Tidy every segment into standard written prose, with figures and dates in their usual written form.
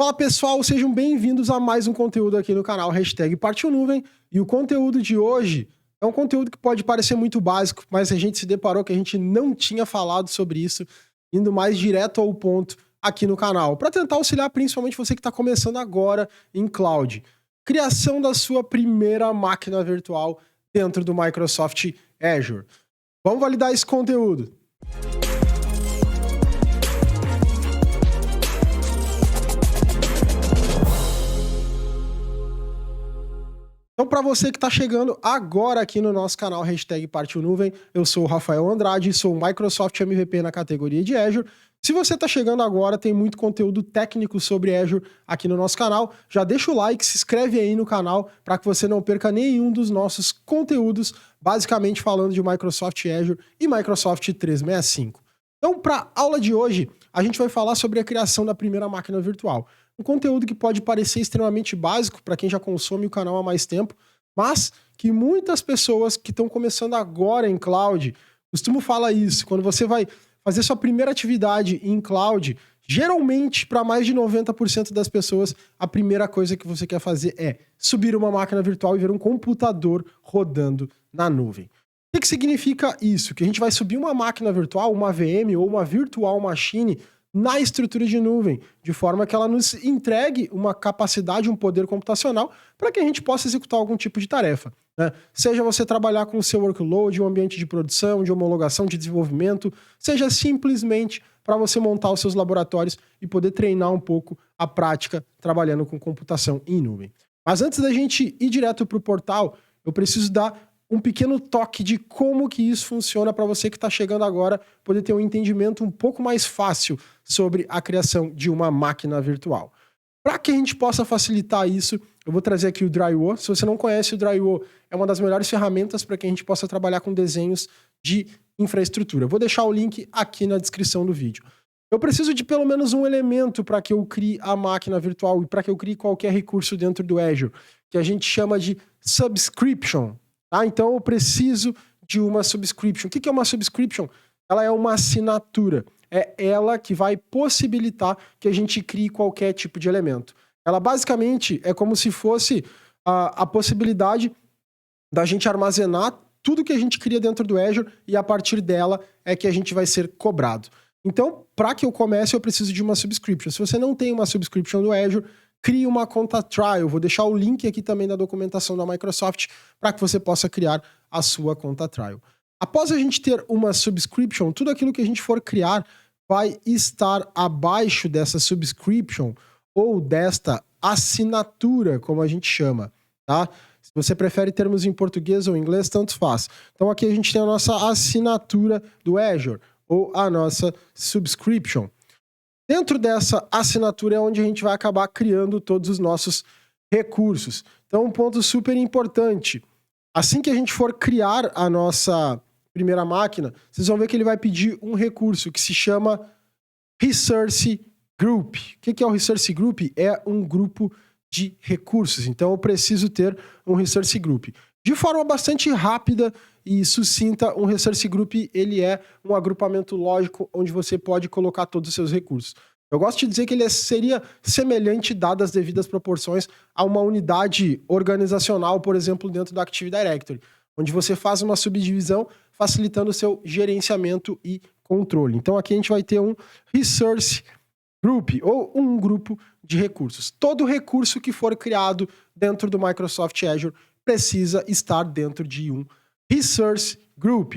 Fala pessoal, sejam bem-vindos a mais um conteúdo aqui no canal Partiu Nuvem. E o conteúdo de hoje é um conteúdo que pode parecer muito básico, mas a gente se deparou que a gente não tinha falado sobre isso, indo mais direto ao ponto aqui no canal, para tentar auxiliar principalmente você que está começando agora em cloud. Criação da sua primeira máquina virtual dentro do Microsoft Azure. Vamos validar esse conteúdo. Então, para você que está chegando agora aqui no nosso canal Partiu Nuvem, eu sou o Rafael Andrade, sou o Microsoft MVP na categoria de Azure. Se você está chegando agora, tem muito conteúdo técnico sobre Azure aqui no nosso canal. Já deixa o like, se inscreve aí no canal para que você não perca nenhum dos nossos conteúdos, basicamente falando de Microsoft Azure e Microsoft 365. Então, para a aula de hoje, a gente vai falar sobre a criação da primeira máquina virtual. Um conteúdo que pode parecer extremamente básico para quem já consome o canal há mais tempo, mas que muitas pessoas que estão começando agora em cloud costumam falar isso. Quando você vai fazer sua primeira atividade em cloud, geralmente, para mais de 90% das pessoas, a primeira coisa que você quer fazer é subir uma máquina virtual e ver um computador rodando na nuvem. O que significa isso? Que a gente vai subir uma máquina virtual, uma VM ou uma virtual machine na estrutura de nuvem, de forma que ela nos entregue uma capacidade, um poder computacional para que a gente possa executar algum tipo de tarefa, né? Seja você trabalhar com o seu workload, um ambiente de produção, de homologação, de desenvolvimento, seja simplesmente para você montar os seus laboratórios e poder treinar um pouco a prática trabalhando com computação em nuvem. Mas antes da gente ir direto para o portal, eu preciso dar um pequeno toque de como que isso funciona para você que está chegando agora, poder ter um entendimento um pouco mais fácil sobre a criação de uma máquina virtual. Para que a gente possa facilitar isso, eu vou trazer aqui o Drywall. Se você não conhece, o Drywall é uma das melhores ferramentas para que a gente possa trabalhar com desenhos de infraestrutura. Eu vou deixar o link aqui na descrição do vídeo. Eu preciso de pelo menos um elemento para que eu crie a máquina virtual e para que eu crie qualquer recurso dentro do Azure, que a gente chama de subscription. Tá? Então eu preciso de uma subscription. O que é uma subscription? Ela é uma assinatura. É ela que vai possibilitar que a gente crie qualquer tipo de elemento. Ela basicamente é como se fosse a possibilidade da gente armazenar tudo que a gente cria dentro do Azure e a partir dela é que a gente vai ser cobrado. Então, para que eu comece, eu preciso de uma subscription. Se você não tem uma subscription do Azure, crie uma conta trial. Vou deixar o link aqui também na documentação da Microsoft para que você possa criar a sua conta trial. Após a gente ter uma subscription, tudo aquilo que a gente for criar vai estar abaixo dessa subscription ou desta assinatura, como a gente chama, tá? Se você prefere termos em português ou inglês, tanto faz. Então aqui a gente tem a nossa assinatura do Azure ou a nossa subscription. Dentro dessa assinatura é onde a gente vai acabar criando todos os nossos recursos. Então, um ponto super importante. Assim que a gente for criar a nossa primeira máquina, vocês vão ver que ele vai pedir um recurso que se chama Resource Group. O que é o Resource Group? É um grupo de recursos. Então, eu preciso ter um Resource Group. De forma bastante rápida e sucinta, um Resource Group ele é um agrupamento lógico onde você pode colocar todos os seus recursos. Eu gosto de dizer que ele seria semelhante, dadas as devidas proporções, a uma unidade organizacional, por exemplo, dentro da Active Directory, onde você faz uma subdivisão facilitando o seu gerenciamento e controle. Então aqui a gente vai ter um Resource Group, ou um grupo de recursos. Todo recurso que for criado dentro do Microsoft Azure precisa estar dentro de um Resource Group.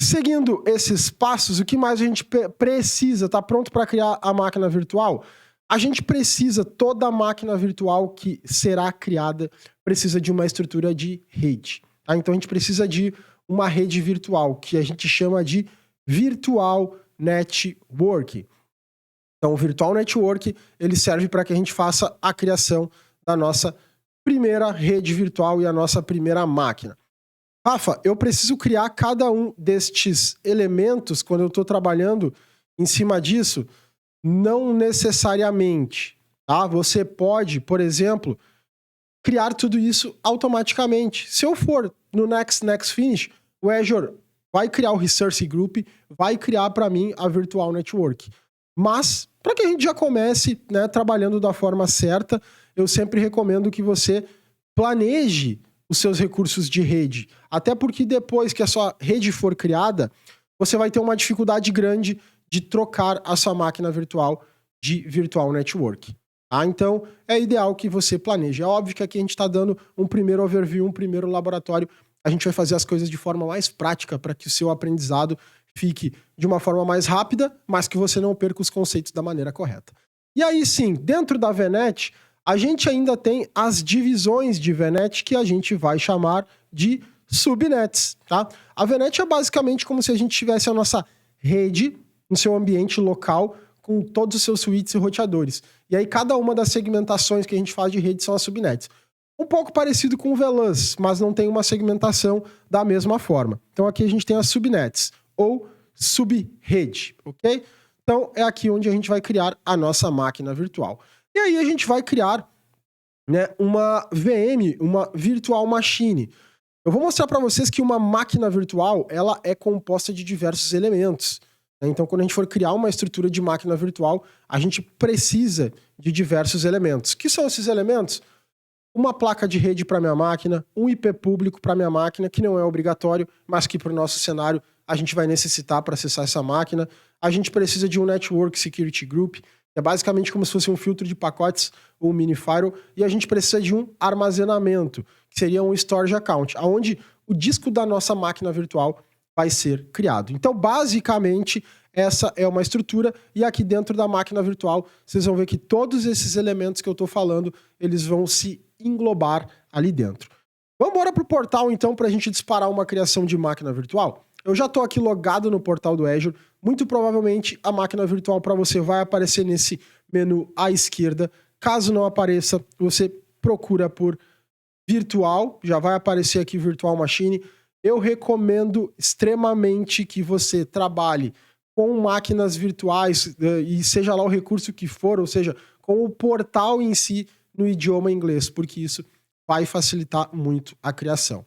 Seguindo esses passos, o que mais a gente precisa? Está pronto para criar a máquina virtual? A gente precisa, toda máquina virtual que será criada precisa de uma estrutura de rede. Tá? Então a gente precisa de uma rede virtual, que a gente chama de Virtual Network. Então o Virtual Network ele serve para que a gente faça a criação da nossa primeira rede virtual e a nossa primeira máquina. Rafa, eu preciso criar cada um destes elementos quando eu estou trabalhando em cima disso? Não necessariamente. Tá? Você pode, por exemplo, criar tudo isso automaticamente. Se eu for no Next Finish, o Azure vai criar o Resource Group, vai criar para mim a Virtual Network. Mas, Para que a gente já comece, né, trabalhando da forma certa, eu sempre recomendo que você planeje os seus recursos de rede. Até porque depois que a sua rede for criada, você vai ter uma dificuldade grande de trocar a sua máquina virtual de virtual network. Tá? Então, é ideal que você planeje. É óbvio que aqui a gente está dando um primeiro overview, um primeiro laboratório. A gente vai fazer as coisas de forma mais prática para que o seu aprendizado fique de uma forma mais rápida, mas que você não perca os conceitos da maneira correta. E aí sim, dentro da VNet, a gente ainda tem as divisões de VNet que a gente vai chamar de subnets, tá? A VNet é basicamente como se a gente tivesse a nossa rede no seu ambiente local com todos os seus switches e roteadores. E aí cada uma das segmentações que a gente faz de rede são as subnets. Um pouco parecido com o VLANs, mas não tem uma segmentação da mesma forma. Então aqui a gente tem as subnets, ou subrede, ok? Então é aqui onde a gente vai criar a nossa máquina virtual. E aí a gente vai criar, né, uma VM, uma virtual machine. Eu vou mostrar para vocês que uma máquina virtual ela é composta de diversos elementos. Então, quando a gente for criar uma estrutura de máquina virtual, a gente precisa de diversos elementos. O que são esses elementos? Uma placa de rede para minha máquina, um IP público para minha máquina, que não é obrigatório, mas que para o nosso cenário a gente vai necessitar para acessar essa máquina. A gente precisa de um Network Security Group, que é basicamente como se fosse um filtro de pacotes ou um mini firewall, e a gente precisa de um armazenamento, que seria um storage account, onde o disco da nossa máquina virtual vai ser criado. Então, basicamente, essa é uma estrutura, e aqui dentro da máquina virtual, vocês vão ver que todos esses elementos que eu estou falando, eles vão se englobar ali dentro. Vamos embora para o portal, então, para a gente disparar uma criação de máquina virtual? Eu já estou aqui logado no portal do Azure. Muito provavelmente a máquina virtual para você vai aparecer nesse menu à esquerda. Caso não apareça, você procura por virtual, já vai aparecer aqui Virtual Machine. Eu recomendo extremamente que você trabalhe com máquinas virtuais e seja lá o recurso que for, ou seja, com o portal em si no idioma inglês, porque isso vai facilitar muito a criação.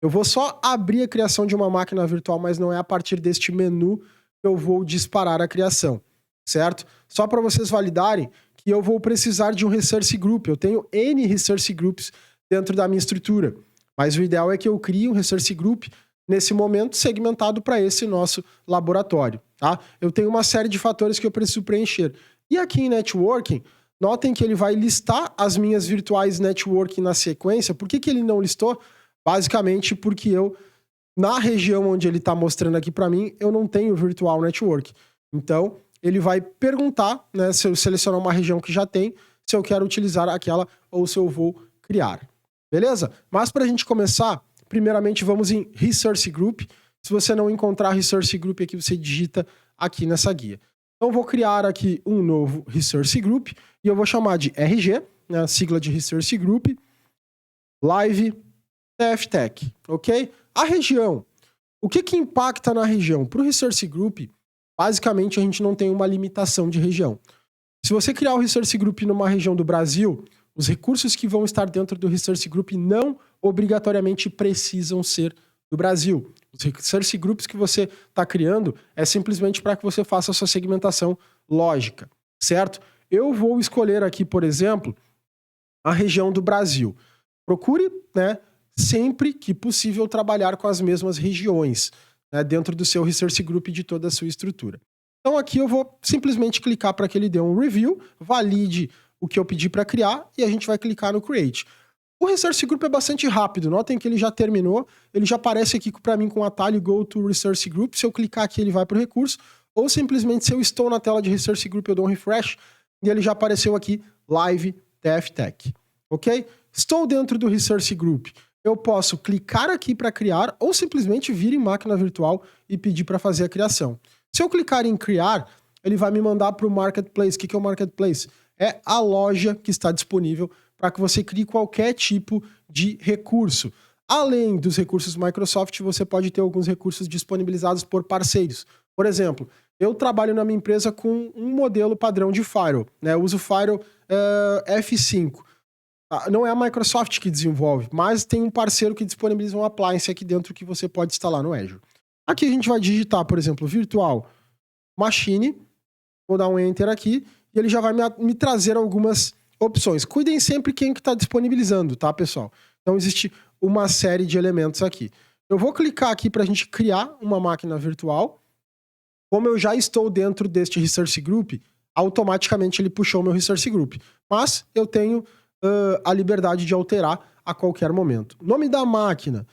Eu vou só abrir a criação de uma máquina virtual, mas não é a partir deste menu que eu vou disparar a criação, certo? Só para vocês validarem que eu vou precisar de um Resource Group. Eu tenho N Resource Groups dentro da minha estrutura, mas o ideal é que eu crie um Resource Group nesse momento segmentado para esse nosso laboratório, tá? Eu tenho uma série de fatores que eu preciso preencher. E aqui em Networking, notem que ele vai listar as minhas virtuais networking na sequência. Por que ele não listou? Basicamente porque eu, na região onde ele está mostrando aqui para mim, eu não tenho virtual network. Então, ele vai perguntar, né, se eu selecionar uma região que já tem, se eu quero utilizar aquela ou se eu vou criar. Beleza? Mas para a gente começar, primeiramente vamos em Resource Group. Se você não encontrar Resource Group aqui, você digita aqui nessa guia. Então, vou criar aqui um novo Resource Group e eu vou chamar de RG, né, a sigla de Resource Group, Live TFTech, ok? A região. O que impacta na região? Para o Resource Group, basicamente a gente não tem uma limitação de região. Se você criar o Resource Group numa região do Brasil, os recursos que vão estar dentro do Resource Group não obrigatoriamente precisam ser do Brasil. Os Resource Groups que você está criando é simplesmente para que você faça a sua segmentação lógica, certo? Eu vou escolher aqui, por exemplo, a região do Brasil. Procure, né, sempre que possível trabalhar com as mesmas regiões, né, dentro do seu Resource Group de toda a sua estrutura. Então aqui eu vou simplesmente clicar para que ele dê um review, valide o que eu pedi para criar e a gente vai clicar no Create. O Resource Group é bastante rápido, notem que ele já terminou, ele já aparece aqui para mim com o atalho Go to Resource Group. Se eu clicar aqui ele vai para o recurso, ou simplesmente se eu estou na tela de Resource Group eu dou um refresh e ele já apareceu aqui Live TFTech, ok? Estou dentro do Resource Group. Eu posso clicar aqui para criar ou simplesmente vir em máquina virtual e pedir para fazer a criação. Se eu clicar em criar, ele vai me mandar para o Marketplace. O que é o Marketplace? É a loja que está disponível para que você crie qualquer tipo de recurso. Além dos recursos Microsoft, você pode ter alguns recursos disponibilizados por parceiros. Por exemplo, eu trabalho na minha empresa com um modelo padrão de firewall, né? Eu uso firewall F5. Não é a Microsoft que desenvolve, mas tem um parceiro que disponibiliza um appliance aqui dentro que você pode instalar no Azure. Aqui a gente vai digitar, por exemplo, virtual machine, vou dar um enter aqui, e ele já vai me trazer algumas opções. Cuidem sempre quem que está disponibilizando, tá, pessoal? Então existe uma série de elementos aqui. Eu vou clicar aqui para a gente criar uma máquina virtual. Como eu já estou dentro deste Resource Group, automaticamente ele puxou meu Resource Group. Mas eu tenho a liberdade de alterar a qualquer momento. Nome da máquina.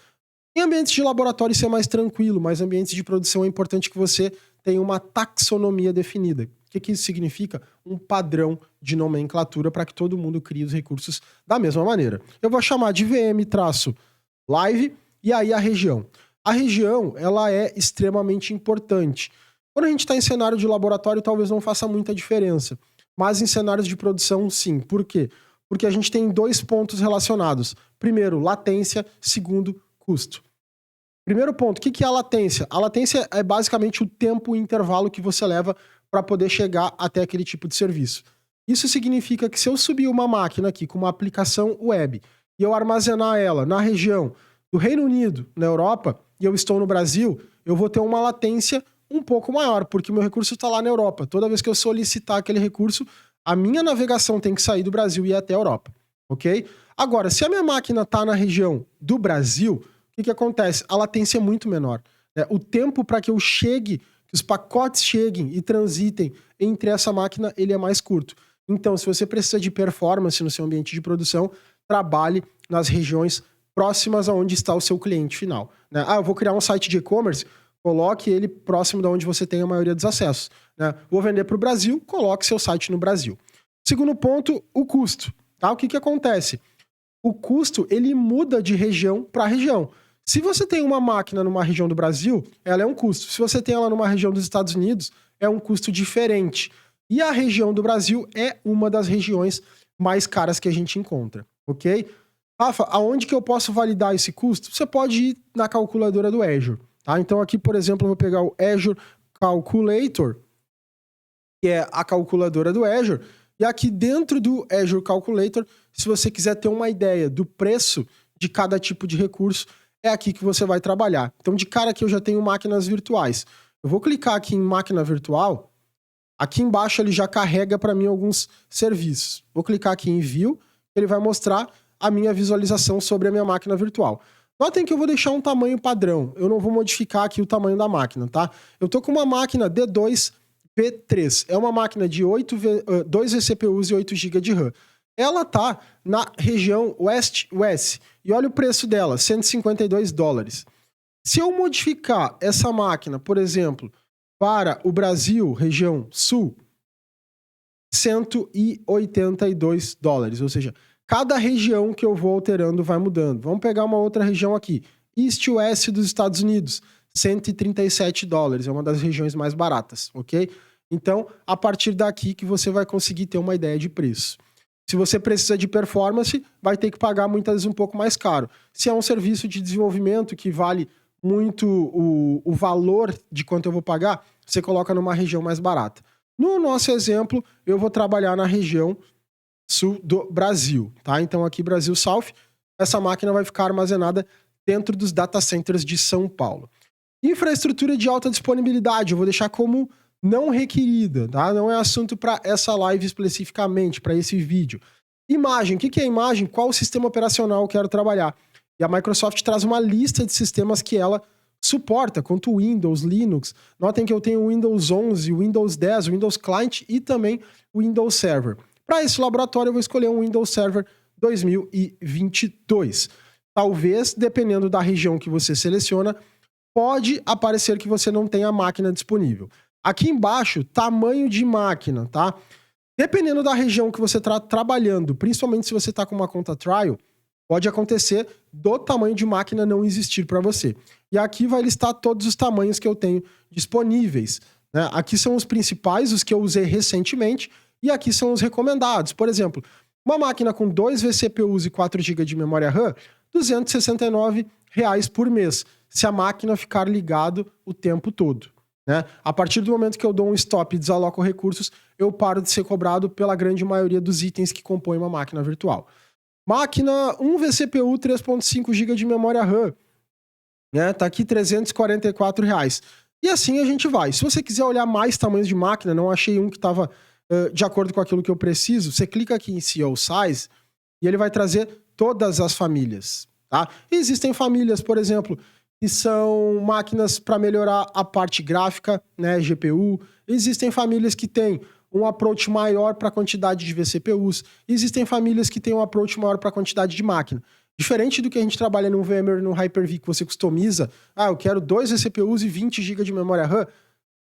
Em ambientes de laboratório isso é mais tranquilo, mas em ambientes de produção é importante que você tenha uma taxonomia definida. O que isso significa? Um padrão de nomenclatura para que todo mundo crie os recursos da mesma maneira. Eu vou chamar de VM-live e aí a região. A região, ela é extremamente importante. Quando a gente está em cenário de laboratório, talvez não faça muita diferença. Mas em cenários de produção, sim. Por quê? Porque a gente tem 2 pontos relacionados. Primeiro, latência. Segundo, custo. Primeiro ponto, o que é a latência? A latência é basicamente o tempo e intervalo que você leva para poder chegar até aquele tipo de serviço. Isso significa que se eu subir uma máquina aqui com uma aplicação web e eu armazenar ela na região do Reino Unido, na Europa, e eu estou no Brasil, eu vou ter uma latência um pouco maior, porque o meu recurso está lá na Europa. Toda vez que eu solicitar aquele recurso, a minha navegação tem que sair do Brasil e ir até a Europa, ok? Agora, se a minha máquina está na região do Brasil, o que acontece? A latência é muito menor. Né? O tempo para que eu chegue, que os pacotes cheguem e transitem entre essa máquina, ele é mais curto. Então, se você precisa de performance no seu ambiente de produção, trabalhe nas regiões próximas aonde está o seu cliente final. Né? Eu vou criar um site de e-commerce, coloque ele próximo de onde você tem a maioria dos acessos. Né? Vou vender para o Brasil, coloque seu site no Brasil. Segundo ponto, o custo. Tá? O que acontece? O custo, ele muda de região para região. Se você tem uma máquina numa região do Brasil, ela é um custo. Se você tem ela numa região dos Estados Unidos, é um custo diferente. E a região do Brasil é uma das regiões mais caras que a gente encontra, ok? Rafa, aonde que eu posso validar esse custo? Você pode ir na calculadora do Azure, tá? Então aqui, por exemplo, eu vou pegar o Azure Calculator, que é a calculadora do Azure, e aqui dentro do Azure Calculator, se você quiser ter uma ideia do preço de cada tipo de recurso, é aqui que você vai trabalhar. Então, de cara aqui eu já tenho máquinas virtuais. Eu vou clicar aqui em máquina virtual. Aqui embaixo ele já carrega para mim alguns serviços. Vou clicar aqui em View, ele vai mostrar a minha visualização sobre a minha máquina virtual. Notem que eu vou deixar um tamanho padrão. Eu não vou modificar aqui o tamanho da máquina, tá? Eu tô com uma máquina D2 P3. É uma máquina de 2 vCPUs e 8 GB de RAM. Ela tá na região West. E olha o preço dela, $152. Se eu modificar essa máquina, por exemplo, para o Brasil, região Sul, $182. Ou seja, cada região que eu vou alterando vai mudando. Vamos pegar uma outra região aqui. East West dos Estados Unidos, $137. É uma das regiões mais baratas, ok? Então, a partir daqui que você vai conseguir ter uma ideia de preço. Se você precisa de performance, vai ter que pagar muitas vezes um pouco mais caro. Se é um serviço de desenvolvimento que vale muito o valor de quanto eu vou pagar, você coloca numa região mais barata. No nosso exemplo, eu vou trabalhar na região sul do Brasil, tá? Então aqui Brasil South, essa máquina vai ficar armazenada dentro dos data centers de São Paulo. Infraestrutura de alta disponibilidade, eu vou deixar como não requerida, tá? Não é assunto para essa live especificamente, para esse vídeo. Imagem, o que é imagem? Qual o sistema operacional eu quero trabalhar? E a Microsoft traz uma lista de sistemas que ela suporta, quanto Windows, Linux. Notem que eu tenho o Windows 11, o Windows 10, o Windows Client e também o Windows Server. Para esse laboratório eu vou escolher um Windows Server 2022. Talvez, dependendo da região que você seleciona, pode aparecer que você não tenha a máquina disponível. Aqui embaixo, tamanho de máquina, tá? Dependendo da região que você está trabalhando, principalmente se você está com uma conta trial, pode acontecer do tamanho de máquina não existir para você. E aqui vai listar todos os tamanhos que eu tenho disponíveis, né? Aqui são os principais, os que eu usei recentemente, e aqui são os recomendados. Por exemplo, uma máquina com 2 vCPUs e 4 GB de memória RAM, R$ 269 por mês, se a máquina ficar ligado o tempo todo. Né? A partir do momento que eu dou um stop e desaloco recursos, eu paro de ser cobrado pela grande maioria dos itens que compõem uma máquina virtual. Máquina 1 vCPU, 3.5 GB de memória RAM. Né? Tá aqui R$ 344. E assim a gente vai. Se você quiser olhar mais tamanhos de máquina, não achei um que estava de acordo com aquilo que eu preciso, você clica aqui em CEO Size e ele vai trazer todas as famílias, tá? E existem famílias, por exemplo, que são máquinas para melhorar a parte gráfica, né, GPU. Existem famílias que têm um approach maior para a quantidade de vCPUs. Existem famílias que têm um approach maior para a quantidade de máquina. Diferente do que a gente trabalha no VMware, no Hyper-V, que você customiza, eu quero 2 vCPUs e 20 GB de memória RAM.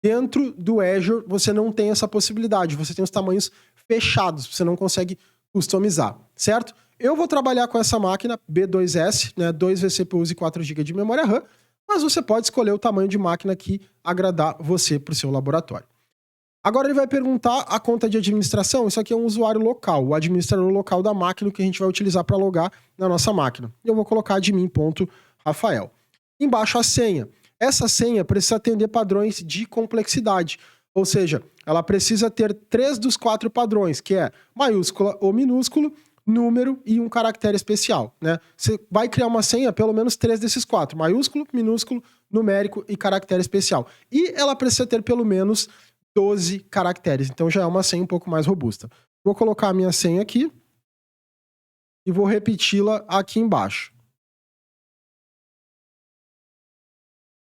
Dentro do Azure, você não tem essa possibilidade. Você tem os tamanhos fechados, você não consegue customizar, certo? Eu vou trabalhar com essa máquina B2S, né, 2 vCPUs e 4 GB de memória RAM, mas você pode escolher o tamanho de máquina que agradar você para o seu laboratório. Agora ele vai perguntar a conta de administração. Isso aqui é um usuário local, o administrador local da máquina que a gente vai utilizar para logar na nossa máquina. Eu vou colocar admin.rafael. Embaixo a senha. Essa senha precisa atender padrões de complexidade, ou seja, ela precisa ter 3 dos 4 padrões, que é maiúscula ou minúsculo, número e um caractere especial, né? Você vai criar uma senha, pelo menos 3 desses 4, maiúsculo, minúsculo, numérico e caractere especial. E ela precisa ter pelo menos 12 caracteres, então já é uma senha um pouco mais robusta. Vou colocar a minha senha aqui e vou repeti-la aqui embaixo.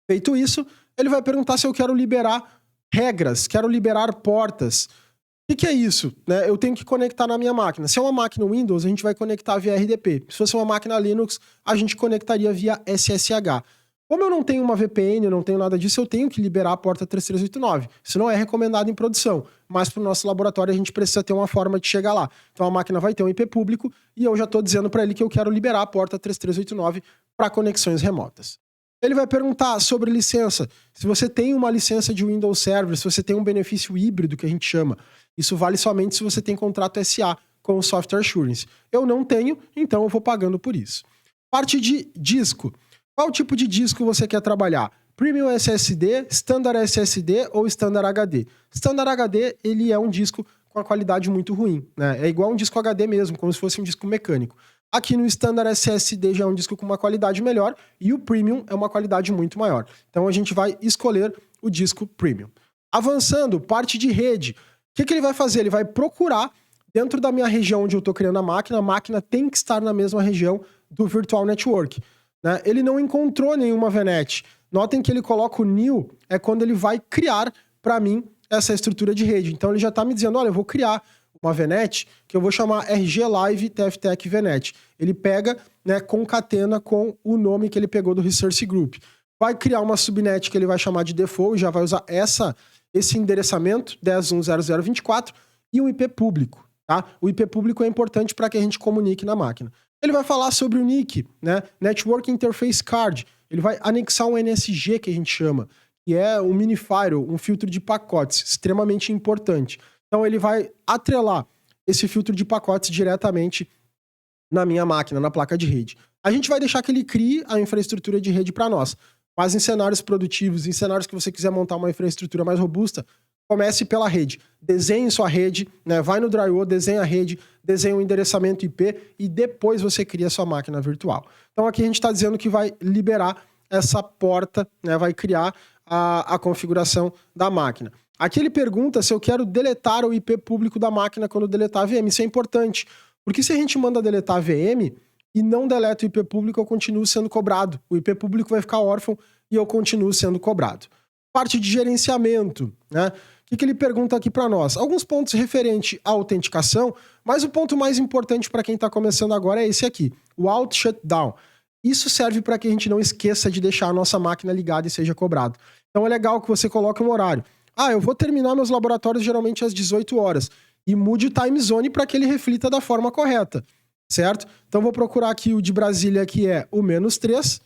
Feito isso, ele vai perguntar se eu quero liberar regras, quero liberar portas. O que é isso? Né? Eu tenho que conectar na minha máquina. Se é uma máquina Windows, a gente vai conectar via RDP. Se fosse uma máquina Linux, a gente conectaria via SSH. Como eu não tenho uma VPN, eu não tenho nada disso, eu tenho que liberar a porta 3389. Isso não é recomendado em produção, mas para o nosso laboratório a gente precisa ter uma forma de chegar lá. Então a máquina vai ter um IP público e eu já estou dizendo para ele que eu quero liberar a porta 3389 para conexões remotas. Ele vai perguntar sobre licença. Se você tem uma licença de Windows Server, se você tem um benefício híbrido, que a gente chama, isso vale somente se você tem contrato SA com o Software Assurance. Eu não tenho, então eu vou pagando por isso. Parte de disco. Qual tipo de disco você quer trabalhar? Premium SSD, Standard SSD ou Standard HD? Standard HD, ele é um disco com a qualidade muito ruim, né? É igual um disco HD mesmo, como se fosse um disco mecânico. Aqui no Standard SSD já é um disco com uma qualidade melhor e o Premium é uma qualidade muito maior. Então a gente vai escolher o disco Premium. Avançando, parte de rede. O que ele vai fazer? Ele vai procurar dentro da minha região onde eu estou criando a máquina tem que estar na mesma região do Virtual Network, né? Ele não encontrou nenhuma VNet. Notem que ele coloca o new, é quando ele vai criar para mim essa estrutura de rede. Então ele já está me dizendo, olha, eu vou criar uma VNet que eu vou chamar RG Live TFTech VNet. Ele pega, né, concatena com o nome que ele pegou do Research Group. Vai criar uma subnet que ele vai chamar de default, já vai usar esse endereçamento 10.1.0.0.24 e um IP público, tá? O IP público é importante para que a gente comunique na máquina. Ele vai falar sobre o NIC, né? Network Interface Card. Ele vai anexar um NSG que a gente chama, que é um mini firewall, um filtro de pacotes, extremamente importante. Então ele vai atrelar esse filtro de pacotes diretamente na minha máquina, na placa de rede. A gente vai deixar que ele crie a infraestrutura de rede para nós. Mas em cenários produtivos, em cenários que você quiser montar uma infraestrutura mais robusta, comece pela rede. Desenhe sua rede, né? Vai no drywall, desenha a rede, desenha o endereçamento IP e depois você cria a sua máquina virtual. Então aqui a gente está dizendo que vai liberar essa porta, né? Vai criar a configuração da máquina. Aqui ele pergunta se eu quero deletar o IP público da máquina quando deletar a VM. Isso é importante, porque se a gente manda deletar a VM e não deleta o IP público, eu continuo sendo cobrado. O IP público vai ficar órfão e eu continuo sendo cobrado. Parte de gerenciamento, né? O que ele pergunta aqui para nós? Alguns pontos referentes à autenticação, mas o ponto mais importante para quem está começando agora é esse aqui, o Auth Shutdown. Isso serve para que a gente não esqueça de deixar a nossa máquina ligada e seja cobrado. Então é legal que você coloque um horário. Eu vou terminar meus laboratórios geralmente às 18 horas e mude o time zone para que ele reflita da forma correta, certo? Então vou procurar aqui o de Brasília, que é o -3,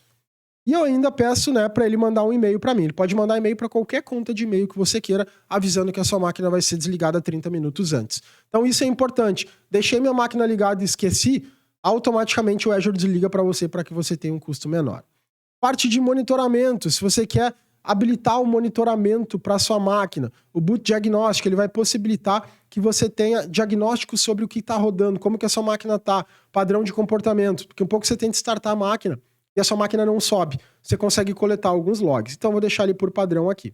e eu ainda peço, né, para ele mandar um e-mail para mim. Ele pode mandar e-mail para qualquer conta de e-mail que você queira, avisando que a sua máquina vai ser desligada 30 minutos antes. Então isso é importante. Deixei minha máquina ligada e esqueci, automaticamente o Azure desliga para que você tenha um custo menor. Parte de monitoramento, se você quer habilitar o monitoramento para sua máquina. O Boot Diagnostic, ele vai possibilitar que você tenha diagnóstico sobre o que está rodando, como que a sua máquina está, padrão de comportamento, porque um pouco você tenta startar a máquina e a sua máquina não sobe. Você consegue coletar alguns logs. Então, eu vou deixar ele por padrão aqui.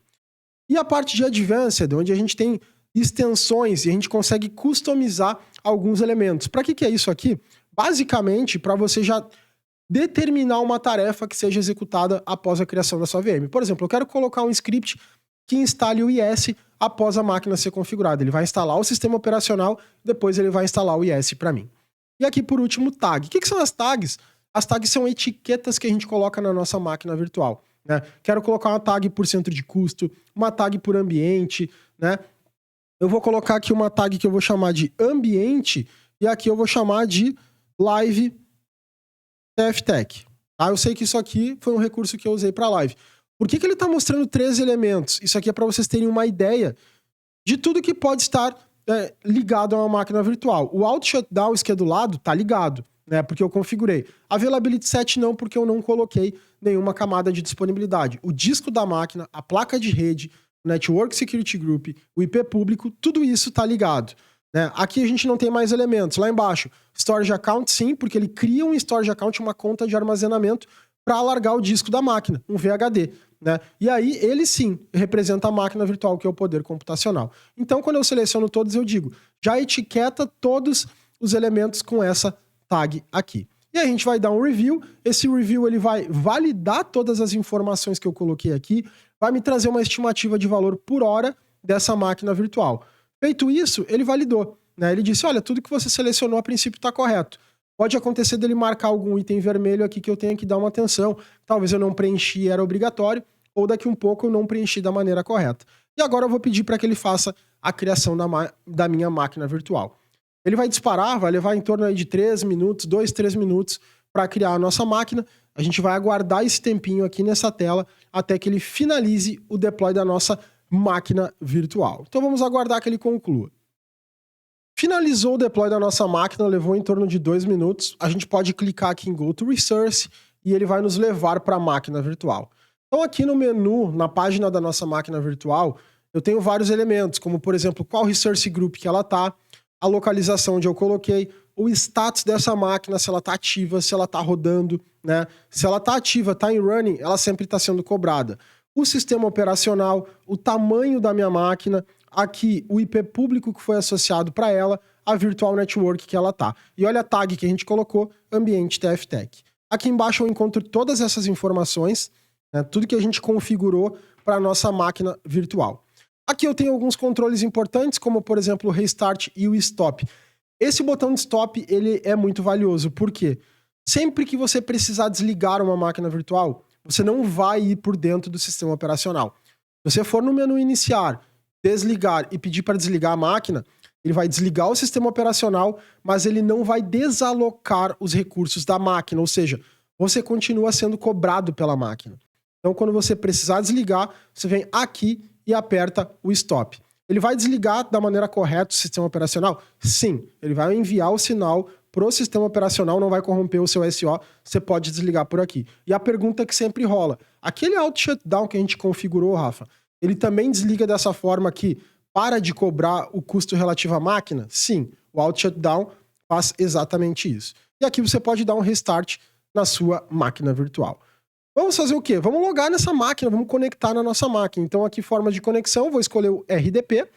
E a parte de Advanced, onde a gente tem extensões e a gente consegue customizar alguns elementos. Para que é isso aqui? Basicamente, para você já determinar uma tarefa que seja executada após a criação da sua VM. Por exemplo, eu quero colocar um script que instale o IS após a máquina ser configurada. Ele vai instalar o sistema operacional, depois ele vai instalar o IS para mim. E aqui, por último, tag. O que são as tags? As tags são etiquetas que a gente coloca na nossa máquina virtual, né? Quero colocar uma tag por centro de custo, uma tag por ambiente, né? Eu vou colocar aqui uma tag que eu vou chamar de ambiente e aqui eu vou chamar de live TFTech. Tá? Eu sei que isso aqui foi um recurso que eu usei para live. Por que ele está mostrando 13 elementos? Isso aqui é para vocês terem uma ideia de tudo que pode estar ligado a uma máquina virtual. O Auto Shutdown, isso que é do lado, tá ligado, né? Porque eu configurei. Availability Set não, porque eu não coloquei nenhuma camada de disponibilidade. O disco da máquina, a placa de rede, o Network Security Group, o IP público, tudo isso tá ligado. Né? Aqui a gente não tem mais elementos. Lá embaixo, Storage Account sim, porque ele cria um Storage Account, uma conta de armazenamento para alargar o disco da máquina, um VHD. Né? E aí, ele sim representa a máquina virtual, que é o poder computacional. Então, quando eu seleciono todos, eu digo, já etiqueta todos os elementos com essa tag aqui. E aí a gente vai dar um review. Esse review ele vai validar todas as informações que eu coloquei aqui, vai me trazer uma estimativa de valor por hora dessa máquina virtual. Feito isso, ele validou. Né? Ele disse, olha, tudo que você selecionou a princípio está correto. Pode acontecer dele marcar algum item vermelho aqui que eu tenha que dar uma atenção. Talvez eu não preenchi, era obrigatório, ou daqui um pouco eu não preenchi da maneira correta. E agora eu vou pedir para que ele faça a criação da minha máquina virtual. Ele vai disparar, vai levar em torno aí de 3 minutos, 2, 3 minutos para criar a nossa máquina. A gente vai aguardar esse tempinho aqui nessa tela até que ele finalize o deploy da nossa máquina virtual. Então vamos aguardar que ele conclua. Finalizou o deploy da nossa máquina, levou em torno de 2 minutos. A gente pode clicar aqui em Go to Resource e ele vai nos levar para a máquina virtual. Então aqui no menu, na página da nossa máquina virtual, eu tenho vários elementos, como por exemplo, qual Resource Group que ela está, a localização onde eu coloquei, o status dessa máquina, se ela está ativa, se ela está rodando, né? Se ela está ativa, está em running, ela sempre está sendo cobrada. O sistema operacional, o tamanho da minha máquina, aqui o IP público que foi associado para ela, a virtual network que ela tá. E olha a tag que a gente colocou, ambiente TFTech. Aqui embaixo eu encontro todas essas informações, né, tudo que a gente configurou para a nossa máquina virtual. Aqui eu tenho alguns controles importantes, como por exemplo o restart e o stop. Esse botão de stop ele é muito valioso, porque sempre que você precisar desligar uma máquina virtual, você não vai ir por dentro do sistema operacional. Se você for no menu iniciar, desligar e pedir para desligar a máquina, ele vai desligar o sistema operacional, mas ele não vai desalocar os recursos da máquina, ou seja, você continua sendo cobrado pela máquina. Então, quando você precisar desligar, você vem aqui e aperta o stop. Ele vai desligar da maneira correta o sistema operacional? Sim, ele vai enviar o sinal para o sistema operacional, não vai corromper o seu SO, você pode desligar por aqui. E a pergunta que sempre rola, aquele auto shutdown que a gente configurou, Rafa, ele também desliga dessa forma que para de cobrar o custo relativo à máquina? Sim, o auto shutdown faz exatamente isso. E aqui você pode dar um restart na sua máquina virtual. Vamos fazer o quê? Vamos logar nessa máquina, vamos conectar na nossa máquina. Então aqui forma de conexão, vou escolher o RDP,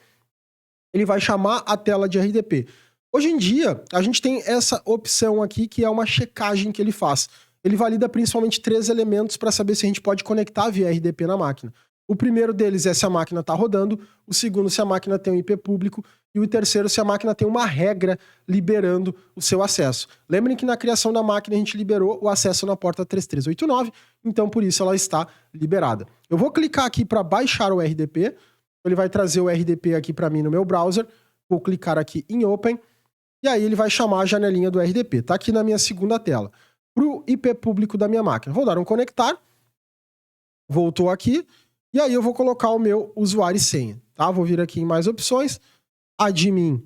ele vai chamar a tela de RDP. Hoje em dia, a gente tem essa opção aqui que é uma checagem que ele faz. Ele valida principalmente 3 elementos para saber se a gente pode conectar via RDP na máquina. O primeiro deles é se a máquina está rodando, o segundo se a máquina tem um IP público e o terceiro se a máquina tem uma regra liberando o seu acesso. Lembrem que na criação da máquina a gente liberou o acesso na porta 3389, então por isso ela está liberada. Eu vou clicar aqui para baixar o RDP, ele vai trazer o RDP aqui para mim no meu browser, vou clicar aqui em Open, e aí ele vai chamar a janelinha do RDP. Está aqui na minha segunda tela. Para o IP público da minha máquina. Vou dar um conectar. Voltou aqui. E aí eu vou colocar o meu usuário e senha. Tá? Vou vir aqui em mais opções. Admin.rafael.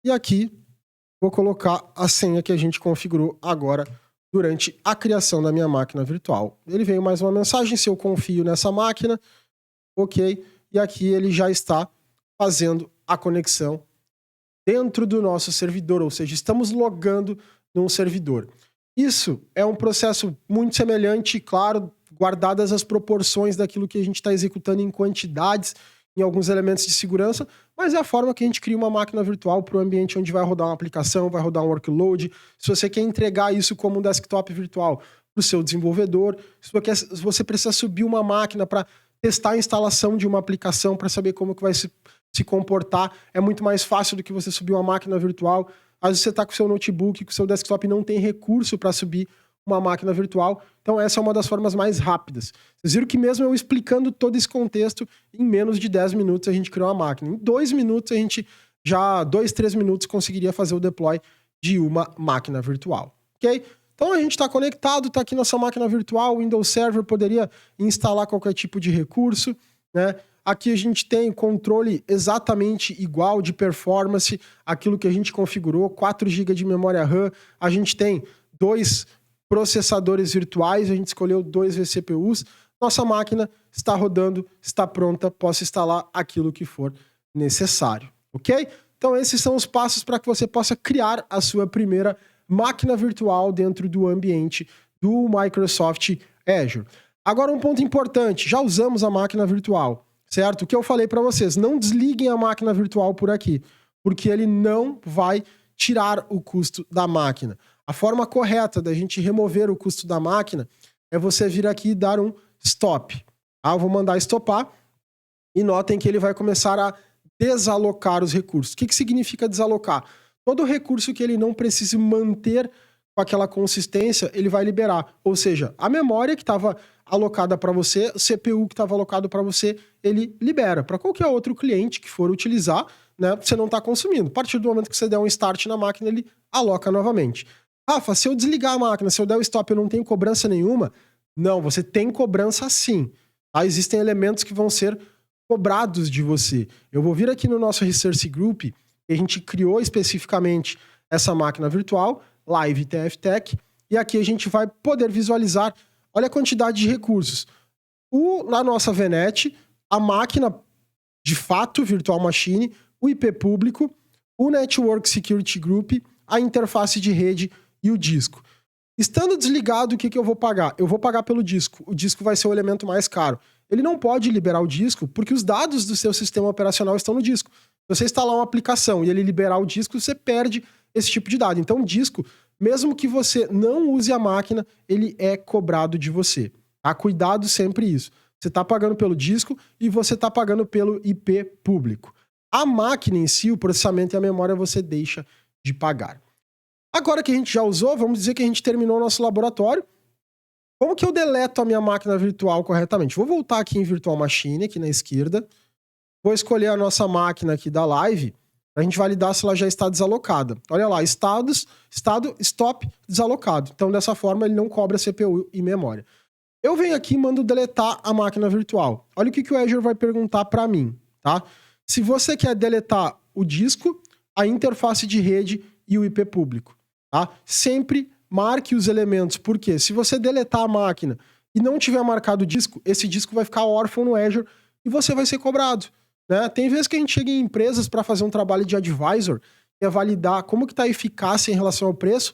E aqui vou colocar a senha que a gente configurou agora durante a criação da minha máquina virtual. Ele veio mais uma mensagem, se eu confio nessa máquina. Ok. E aqui ele já está fazendo a conexão dentro do nosso servidor, ou seja, estamos logando num servidor. Isso é um processo muito semelhante, claro, guardadas as proporções daquilo que a gente está executando em quantidades em alguns elementos de segurança, mas é a forma que a gente cria uma máquina virtual para o ambiente onde vai rodar uma aplicação, vai rodar um workload. Se você quer entregar isso como um desktop virtual para o seu desenvolvedor, se você precisa subir uma máquina para testar a instalação de uma aplicação, para saber como que vai se comportar, é muito mais fácil do que você subir uma máquina virtual. Às vezes você está com o seu notebook, com o seu desktop e não tem recurso para subir uma máquina virtual. Então essa é uma das formas mais rápidas. Vocês viram que mesmo eu explicando todo esse contexto, em menos de 10 minutos a gente criou uma máquina. Em 2 minutos a gente já, 2, 3 minutos, conseguiria fazer o deploy de uma máquina virtual, ok? Então a gente está conectado, está aqui nossa máquina virtual, o Windows Server poderia instalar qualquer tipo de recurso, né? Aqui a gente tem controle exatamente igual de performance, aquilo que a gente configurou, 4 GB de memória RAM, a gente tem 2 processadores virtuais, a gente escolheu 2 vCPUs, nossa máquina está rodando, está pronta, posso instalar aquilo que for necessário, ok? Então esses são os passos para que você possa criar a sua primeira máquina virtual dentro do ambiente do Microsoft Azure. Agora um ponto importante, já usamos a máquina virtual, certo? O que eu falei para vocês, não desliguem a máquina virtual por aqui, porque ele não vai tirar o custo da máquina. A forma correta da gente remover o custo da máquina é você vir aqui e dar um stop. Eu vou mandar stopar e notem que ele vai começar a desalocar os recursos. O que significa desalocar? Todo recurso que ele não precise manter com aquela consistência, ele vai liberar. Ou seja, a memória que estava alocada para você, o CPU que estava alocado para você, ele libera. Para qualquer outro cliente que for utilizar, né, você não está consumindo. A partir do momento que você der um start na máquina, ele aloca novamente. Rafa, se eu desligar a máquina, se eu der o stop, eu não tenho cobrança nenhuma? Não, você tem cobrança sim. Tá? Existem elementos que vão ser cobrados de você. Eu vou vir aqui no nosso Research Group, que a gente criou especificamente essa máquina virtual, Live TFTech, e aqui a gente vai poder visualizar, olha a quantidade de recursos. Na nossa VNet, a máquina de fato, Virtual Machine, o IP público, o Network Security Group, a interface de rede e o disco. Estando desligado, o que eu vou pagar? Eu vou pagar pelo disco. O disco vai ser o elemento mais caro. Ele não pode liberar o disco porque os dados do seu sistema operacional estão no disco. Se você instalar uma aplicação e ele liberar o disco, você perde esse tipo de dado. Então, o disco, mesmo que você não use a máquina, ele é cobrado de você. Tá? Cuidado sempre isso. Você está pagando pelo disco e você está pagando pelo IP público. A máquina em si, o processamento e a memória, você deixa de pagar. Agora que a gente já usou, vamos dizer que a gente terminou o nosso laboratório. Como que eu deleto a minha máquina virtual corretamente? Vou voltar aqui em Virtual Machine, aqui na esquerda. Vou escolher a nossa máquina aqui da live, para a gente validar se ela já está desalocada. Olha lá, estado, stop, desalocado. Então, dessa forma, ele não cobra CPU e memória. Eu venho aqui e mando deletar a máquina virtual. Olha o que o Azure vai perguntar para mim, tá? Se você quer deletar o disco, a interface de rede e o IP público, tá? Sempre marque os elementos, porque se você deletar a máquina e não tiver marcado o disco, esse disco vai ficar órfão no Azure e você vai ser cobrado, né? Tem vezes que a gente chega em empresas para fazer um trabalho de advisor, que é validar como que está a eficácia em relação ao preço,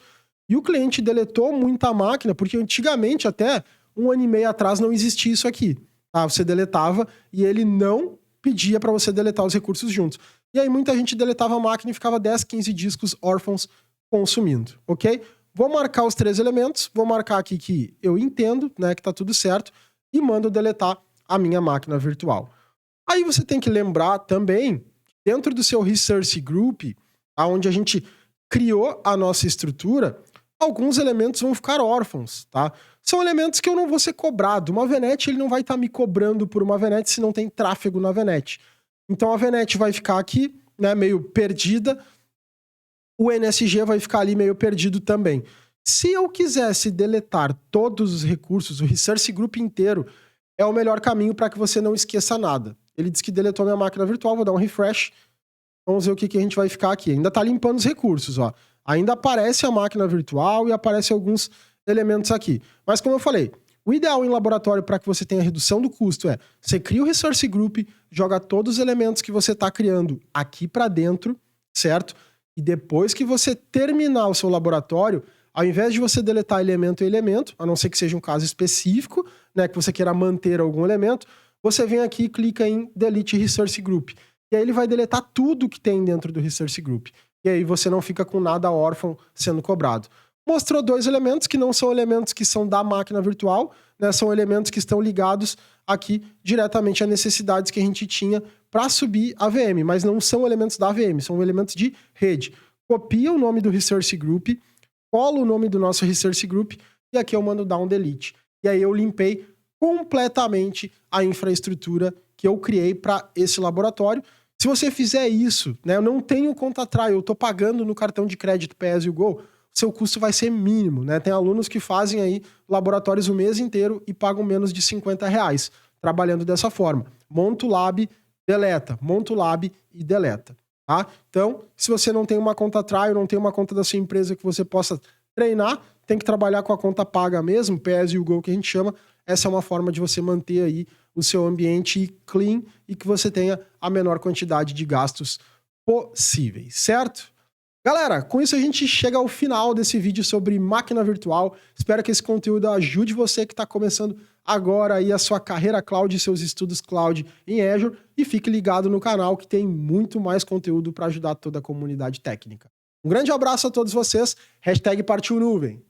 e o cliente deletou muita máquina, porque antigamente até 1 ano e meio atrás não existia isso aqui, tá? Você deletava e ele não pedia para você deletar os recursos juntos. E aí muita gente deletava a máquina e ficava 10, 15 discos órfãos consumindo, ok? Vou marcar os 3 elementos, vou marcar aqui que eu entendo, né, que tá tudo certo, e mando deletar a minha máquina virtual. Aí você tem que lembrar também, dentro do seu Research Group, onde a gente criou a nossa estrutura, alguns elementos vão ficar órfãos, tá? São elementos que eu não vou ser cobrado. Uma VNet, ele não vai estar me cobrando por uma VNet se não tem tráfego na VNet. Então a VNet vai ficar aqui, né, meio perdida. O NSG vai ficar ali meio perdido também. Se eu quisesse deletar todos os recursos, o Research Group inteiro, é o melhor caminho para que você não esqueça nada. Ele disse que deletou minha máquina virtual, vou dar um refresh. Vamos ver o que a gente vai ficar aqui. Ainda está limpando os recursos, ó. Ainda aparece a máquina virtual e aparecem alguns elementos aqui. Mas como eu falei, o ideal em laboratório para que você tenha redução do custo é você cria o Resource Group, joga todos os elementos que você está criando aqui para dentro, certo? E depois que você terminar o seu laboratório, ao invés de você deletar elemento a elemento, a não ser que seja um caso específico, né, que você queira manter algum elemento, você vem aqui e clica em Delete Resource Group. E aí ele vai deletar tudo que tem dentro do Resource Group. E aí você não fica com nada órfão sendo cobrado. Mostrou 2 elementos que não são elementos que são da máquina virtual, né? São elementos que estão ligados aqui diretamente a necessidades que a gente tinha para subir a VM, mas não são elementos da VM, são elementos de rede. Copia o nome do Resource Group, cola o nome do nosso Resource Group e aqui eu mando dar um delete. E aí eu limpei completamente a infraestrutura que eu criei para esse laboratório. Se você fizer isso, né, eu não tenho conta trial, eu estou pagando no cartão de crédito PSUGO, seu custo vai ser mínimo, né? Tem alunos que fazem aí laboratórios o mês inteiro e pagam menos de R$50 trabalhando dessa forma. Monta o lab, deleta, monta o lab e deleta, tá? Então, se você não tem uma conta trial, não tem uma conta da sua empresa que você possa treinar, tem que trabalhar com a conta paga mesmo, PSUGO que a gente chama. Essa é uma forma de você manter aí o seu ambiente clean e que você tenha a menor quantidade de gastos possíveis, certo? Galera, com isso a gente chega ao final desse vídeo sobre máquina virtual. Espero que esse conteúdo ajude você que está começando agora aí a sua carreira cloud e seus estudos cloud em Azure. E fique ligado no canal que tem muito mais conteúdo para ajudar toda a comunidade técnica. Um grande abraço a todos vocês. #PartiuNuvem.